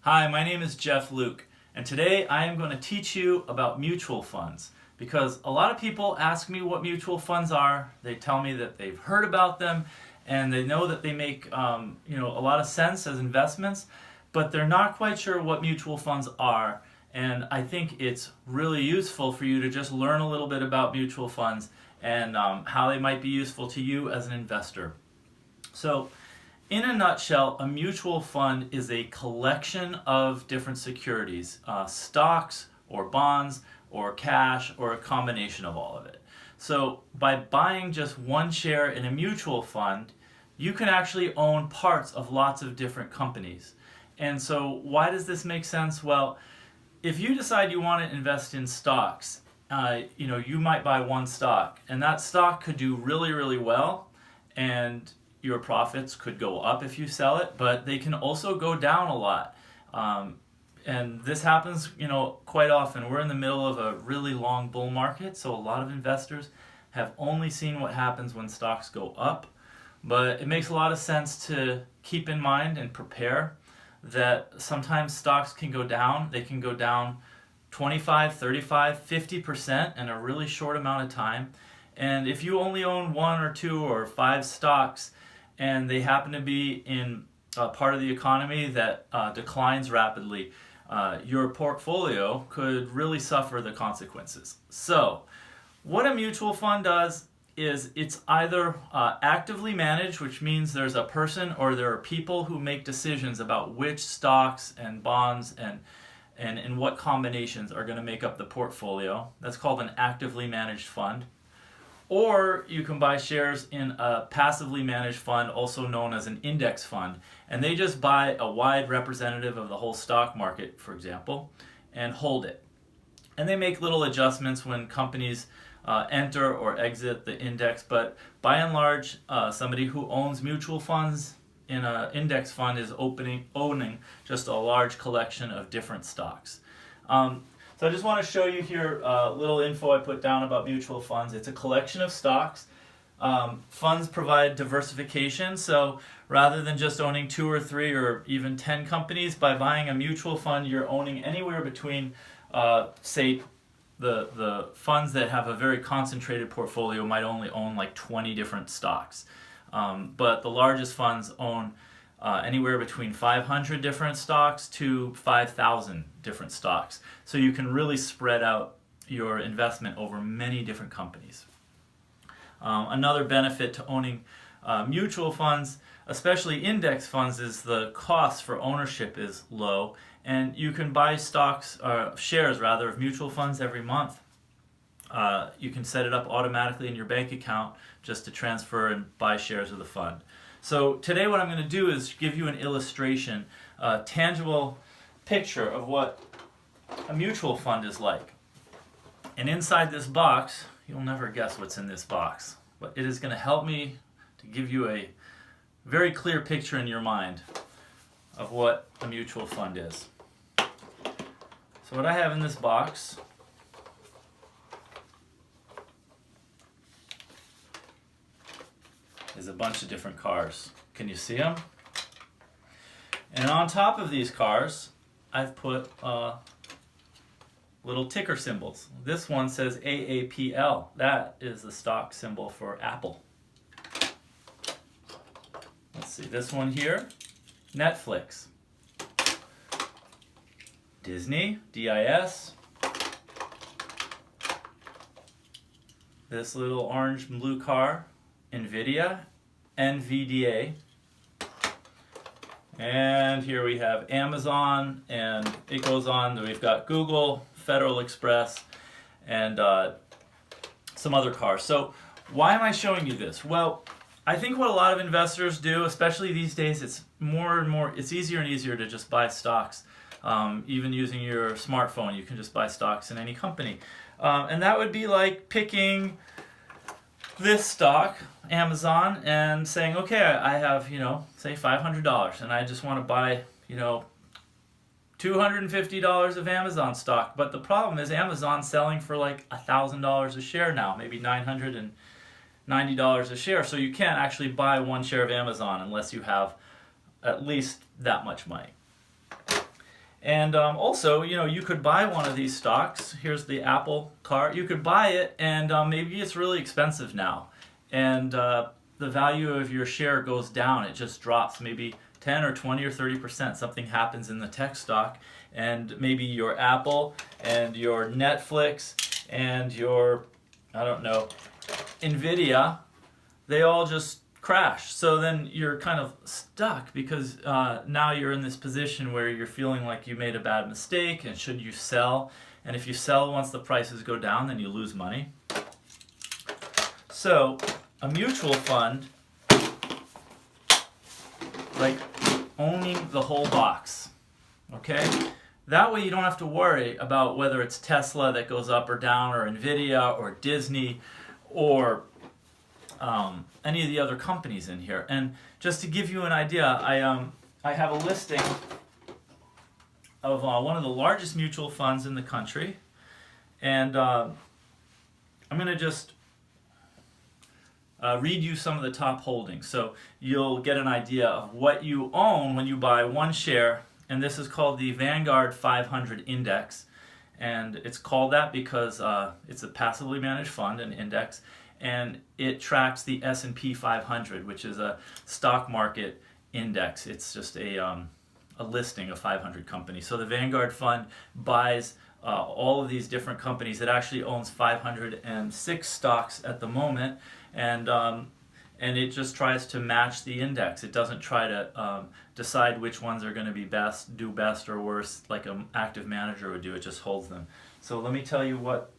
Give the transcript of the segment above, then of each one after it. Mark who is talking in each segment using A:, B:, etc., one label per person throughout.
A: Hi, my name is Jeff Luke, and today I am going to teach you about mutual funds because a lot of people ask me what mutual funds are. They tell me that they've heard about them and they know that they make a lot of sense as investments, but they're not quite sure what mutual funds are. And I think it's really useful for you to just learn a little bit about mutual funds and how they might be useful to you as an investor. So, in a nutshell, a mutual fund is a collection of different securities, stocks or bonds or cash or a combination of all of it. So by buying just one share in a mutual fund, you can actually own parts of lots of different companies. And so why does this make sense? Well, if you decide you want to invest in stocks, you might buy one stock, and that stock could do really, really well, and your profits could go up if you sell it, but they can also go down a lot. And this happens, quite often. We're in the middle of a really long bull market, so a lot of investors have only seen what happens when stocks go up. But it makes a lot of sense to keep in mind and prepare that sometimes stocks can go down. They can go down 25, 35, 50% in a really short amount of time. And if you only own one or two or five stocks, and they happen to be in a part of the economy that declines rapidly, your portfolio could really suffer the consequences. So, what a mutual fund does is it's either actively managed, which means there's a person or there are people who make decisions about which stocks and bonds and what combinations are going to make up the portfolio. That's called an actively managed fund. Or you can buy shares in a passively managed fund, also known as an index fund, and they just buy a wide representative of the whole stock market, for example, and hold it. And they make little adjustments when companies enter or exit the index, but by and large, somebody who owns mutual funds in an index fund is owning just a large collection of different stocks. So I just want to show you here a little info I put down about mutual funds. It's a collection of stocks. Funds provide diversification, so rather than just owning 2 or 3 or even 10 companies, by buying a mutual fund, you're owning anywhere between, say, the funds that have a very concentrated portfolio might only own like 20 different stocks. But the largest funds own anywhere between 500 different stocks to 5,000 different stocks. So you can really spread out your investment over many different companies. Another benefit to owning mutual funds, especially index funds, is the cost for ownership is low, and you can buy shares of mutual funds every month. You can set it up automatically in your bank account just to transfer and buy shares of the fund. So today what I'm going to do is give you an illustration, a tangible picture of what a mutual fund is like. And inside this box, you'll never guess what's in this box, but it is going to help me to give you a very clear picture in your mind of what a mutual fund is. So what I have in this box is a bunch of different cars. Can you see them? And on top of these cars, I've put little ticker symbols. This one says AAPL. That is the stock symbol for Apple. Let's see, this one here, Netflix. Disney, DIS. This little orange and blue car, NVIDIA, NVDA. And here we have Amazon, and it goes on. We've got Google, Federal Express, and some other cars. So why am I showing you this? Well, I think what a lot of investors do, especially these days, it's easier and easier to just buy stocks. Even using your smartphone, you can just buy stocks in any company. And that would be like picking this stock, Amazon, and saying, okay, I have, say $500, and I just want to buy, $250 of Amazon stock. But the problem is Amazon's selling for like $1,000 a share now, maybe $990 a share. So you can't actually buy one share of Amazon unless you have at least that much money. And also, you could buy one of these stocks. Here's the Apple car. You could buy it, and maybe it's really expensive now. And the value of your share goes down. It just drops maybe 10 or 20 or 30%. Something happens in the tech stock, and maybe your Apple and your Netflix and your, I don't know, Nvidia, they all just crash. So then you're kind of stuck because now you're in this position where you're feeling like you made a bad mistake, and should you sell? And if you sell once the prices go down, then you lose money. So a mutual fund, like owning the whole box, okay? That way you don't have to worry about whether it's Tesla that goes up or down, or Nvidia, or Disney, or any of the other companies in here. And just to give you an idea, I have a listing of one of the largest mutual funds in the country, and I'm going to just read you some of the top holdings, so you'll get an idea of what you own when you buy one share. And this is called the Vanguard 500 Index, and it's called that because it's a passively managed fund, an index, and it tracks the S&P 500, which is a stock market index. It's just a listing of 500 companies. So the Vanguard fund buys all of these different companies. It actually owns 506 stocks at the moment, and it just tries to match the index. It doesn't try to decide which ones are going to be best, do best or worse, like an active manager would do. It just holds them. So let me tell you what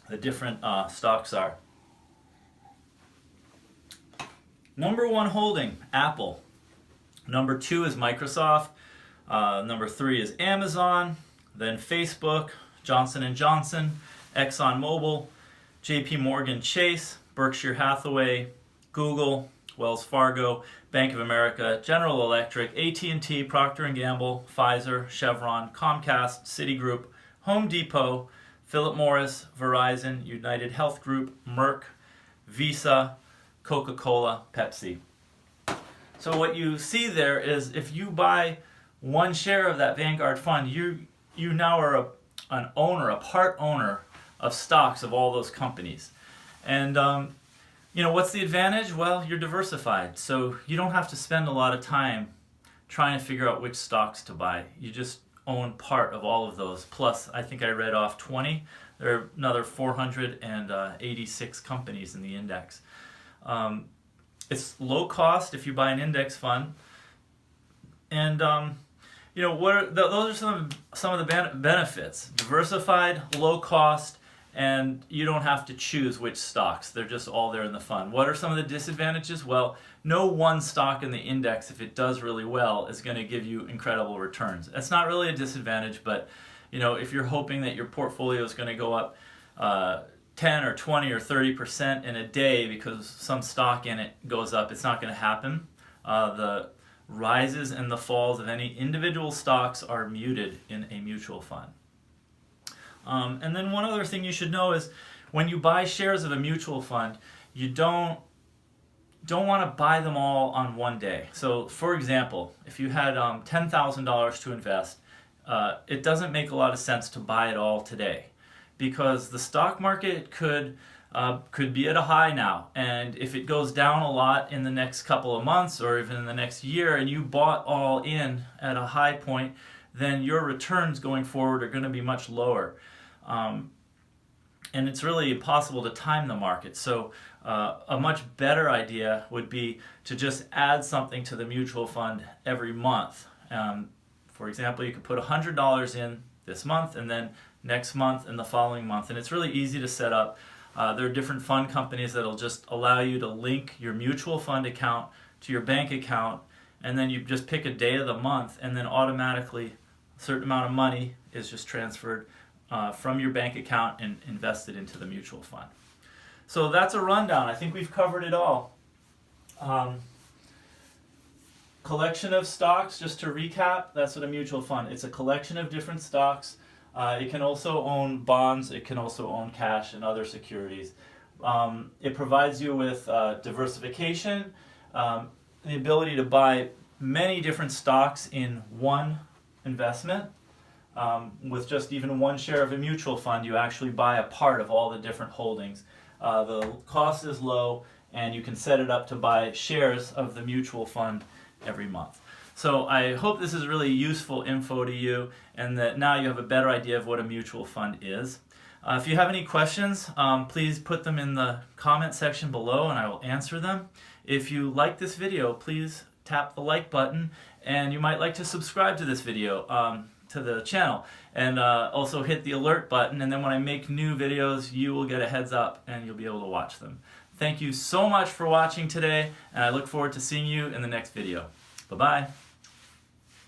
A: the different stocks are. Number one holding, Apple. Number two is Microsoft. Number three is Amazon. Then Facebook, Johnson & Johnson, ExxonMobil, JP Morgan Chase, Berkshire Hathaway, Google, Wells Fargo, Bank of America, General Electric, AT&T, Procter & Gamble, Pfizer, Chevron, Comcast, Citigroup, Home Depot, Philip Morris, Verizon, United Health Group, Merck, Visa, Coca-Cola, Pepsi. So what you see there is if you buy one share of that Vanguard fund, you now are an owner, a part owner of stocks of all those companies. And what's the advantage? Well, you're diversified, so you don't have to spend a lot of time trying to figure out which stocks to buy. You just own part of all of those. Plus, I think I read off 20. There are another 486 companies in the index. It's low cost if you buy an index fund, and those are some of the benefits. Diversified, low cost, and you don't have to choose which stocks. They're just all there in the fund. What are some of the disadvantages? Well, no one stock in the index, if it does really well, is going to give you incredible returns. That's not really a disadvantage, but if you're hoping that your portfolio is going to go up 10 or 20 or 30% in a day because some stock in it goes up, it's not going to happen. The rises and the falls of any individual stocks are muted in a mutual fund. And then one other thing you should know is when you buy shares of a mutual fund, you don't want to buy them all on one day. So for example, if you had $10,000 to invest, it doesn't make a lot of sense to buy it all today, because the stock market could be at a high now, and if it goes down a lot in the next couple of months or even in the next year, and you bought all in at a high point, then your returns going forward are going to be much lower. And it's really impossible to time the market. So a much better idea would be to just add something to the mutual fund every month. For example, you could put $100 in this month, and then next month and the following month. And it's really easy to set up. There are different fund companies that'll just allow you to link your mutual fund account to your bank account, and then you just pick a day of the month, and then automatically a certain amount of money is just transferred from your bank account and invested into the mutual fund. So that's a rundown. I think we've covered it all. Collection of stocks, just to recap, that's what a mutual fund is. It's a collection of different stocks. It can also own bonds, it can also own cash and other securities. It provides you with diversification, the ability to buy many different stocks in one investment. With just even one share of a mutual fund, you actually buy a part of all the different holdings. The cost is low, and you can set it up to buy shares of the mutual fund every month. So I hope this is really useful info to you, and that now you have a better idea of what a mutual fund is. If you have any questions, please put them in the comment section below and I will answer them. If you like this video, please tap the like button, and you might like to subscribe to this video, to the channel, and also hit the alert button, and then when I make new videos you will get a heads up and you'll be able to watch them. Thank you so much for watching today, and I look forward to seeing you in the next video. Bye-bye.